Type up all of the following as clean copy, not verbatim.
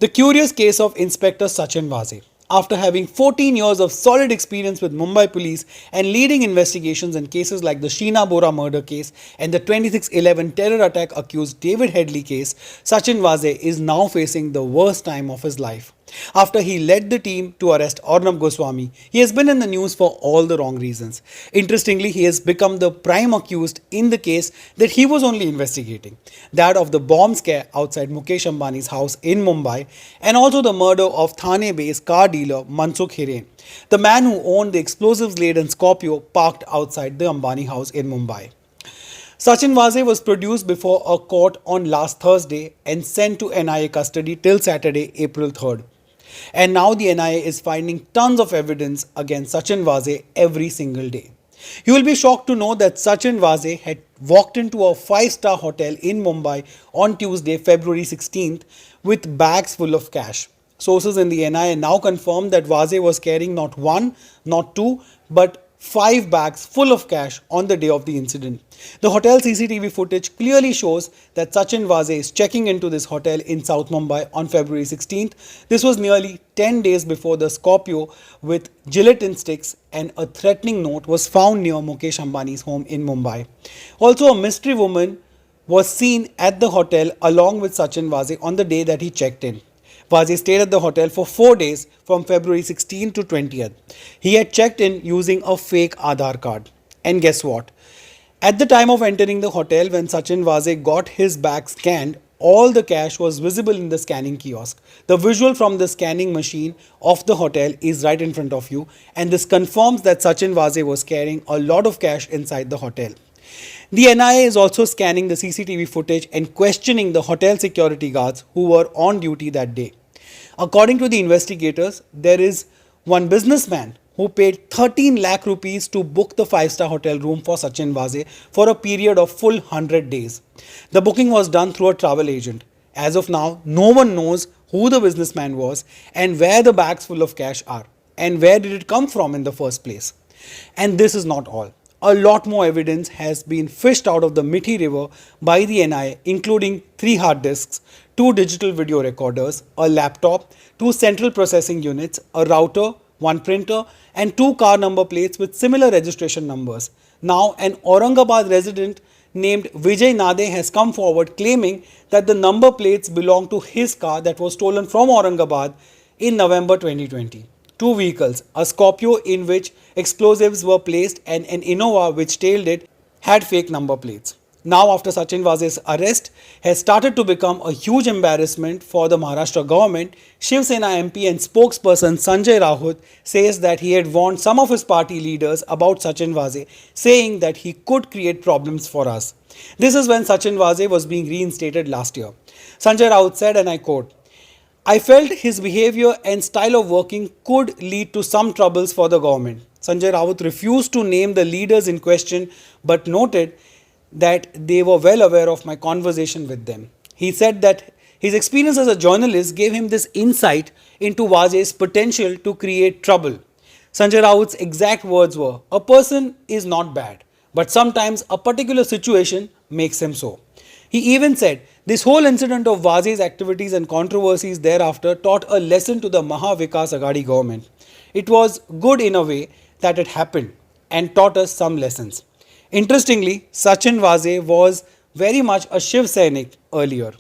The curious case of Inspector Sachin Vaze. After having 14 years of solid experience with Mumbai police and leading investigations in cases like the Sheena Bora murder case and the 26/11 terror attack accused David Headley case, Sachin Vaze is now facing the worst time of his life. After he led the team to arrest Arnab Goswami, he has been in the news for all the wrong reasons. Interestingly, he has become the prime accused in the case that he was only investigating, that of the bomb scare outside Mukesh Ambani's house in Mumbai, and also the murder of Thane-based car dealer Mansukh Hiren, the man who owned the explosives-laden Scorpio parked outside the Ambani house in Mumbai. Sachin Vaze was produced before a court on last Thursday and sent to NIA custody till Saturday, April 3rd. And now the NIA is finding tons of evidence against Sachin Vaze every single day. You will be shocked to know that Sachin Vaze had walked into a 5-star hotel in Mumbai on Tuesday, February 16th with bags full of cash. Sources in the NIA now confirm that Vaze was carrying not one, not two, but 5 bags full of cash on the day of the incident. The hotel CCTV footage clearly shows that Sachin Vaze is checking into this hotel in South Mumbai on February 16th. This was nearly 10 days before the Scorpio with gelatin sticks and a threatening note was found near Mukesh Ambani's home in Mumbai. Also, a mystery woman was seen at the hotel along with Sachin Vaze on the day that he checked in. Vaze stayed at the hotel for 4 days from February 16th to 20th. He had checked in using a fake Aadhaar card. And guess what? At the time of entering the hotel, when Sachin Vaze got his bag scanned, all the cash was visible in the scanning kiosk. The visual from the scanning machine of the hotel is right in front of you, and this confirms that Sachin Vaze was carrying a lot of cash inside the hotel. The NIA is also scanning the CCTV footage and questioning the hotel security guards who were on duty that day. According to the investigators, there is one businessman who paid 13 lakh rupees to book the 5-star hotel room for Sachin Vaze for a period of full 100 days. The booking was done through a travel agent. As of now, no one knows who the businessman was and where the bags full of cash are and where did it come from in the first place. And this is not all. A lot more evidence has been fished out of the Mithi River by the NIA, including 3 hard disks, 2 digital video recorders, a laptop, 2 central processing units, a router, 1 printer, and 2 car number plates with similar registration numbers. Now, an Aurangabad resident named Vijay Nade has come forward claiming that the number plates belong to his car that was stolen from Aurangabad in November 2020. 2 vehicles, a Scorpio in which explosives were placed and an Innova which tailed it, had fake number plates. Now, after Sachin Vaze's arrest has started to become a huge embarrassment for the Maharashtra government, Shiv Sena MP and spokesperson Sanjay Raut says that he had warned some of his party leaders about Sachin Vaze, saying that he could create problems for us. This is when Sachin Vaze was being reinstated last year. Sanjay Raut said, and I quote, "I felt his behavior and style of working could lead to some troubles for the government." Sanjay Raut refused to name the leaders in question but noted that they were well aware of my conversation with them. He said that his experience as a journalist gave him this insight into Vaze's potential to create trouble. Sanjay Raut's exact words were, "A person is not bad, but sometimes a particular situation makes him so." He even said, "This whole incident of Vaze's activities and controversies thereafter taught a lesson to the Maha Vikas Aghadi government. It was good in a way that it happened and taught us some lessons." Interestingly, Sachin Vaze was very much a Shiv Sainik earlier.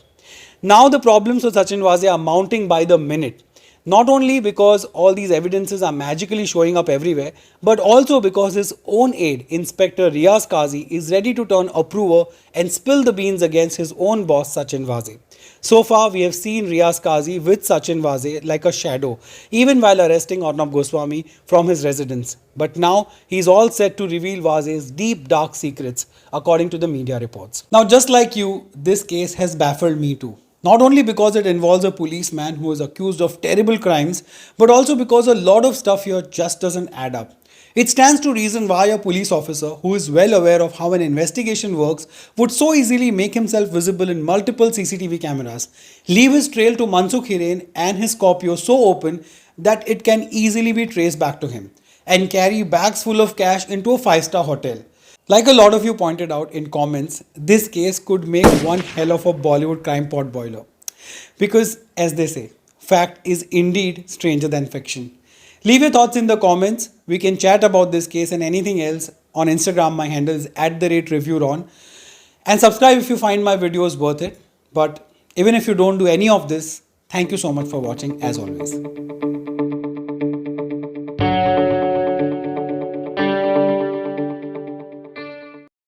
Now the problems with Sachin Vaze are mounting by the minute. Not only because all these evidences are magically showing up everywhere, but also because his own aide, Inspector Riaz Qazi, is ready to turn approver and spill the beans against his own boss Sachin Vaze. So far, we have seen Riaz Qazi with Sachin Vaze like a shadow, even while arresting Arnab Goswami from his residence. But now, he is all set to reveal Vaze's deep, dark secrets, according to the media reports. Now, just like you, this case has baffled me too. Not only because it involves a policeman who is accused of terrible crimes, but also because a lot of stuff here just doesn't add up. It stands to reason why a police officer who is well aware of how an investigation works would so easily make himself visible in multiple CCTV cameras, leave his trail to Mansukh Hiren and his Scorpio so open that it can easily be traced back to him, and carry bags full of cash into a 5-star hotel. Like a lot of you pointed out in comments, this case could make one hell of a Bollywood crime pot boiler. Because, as they say, fact is indeed stranger than fiction. Leave your thoughts in the comments. We can chat about this case and anything else on Instagram. My handle is @reviewron. And subscribe if you find my videos worth it. But even if you don't do any of this, thank you so much for watching as always.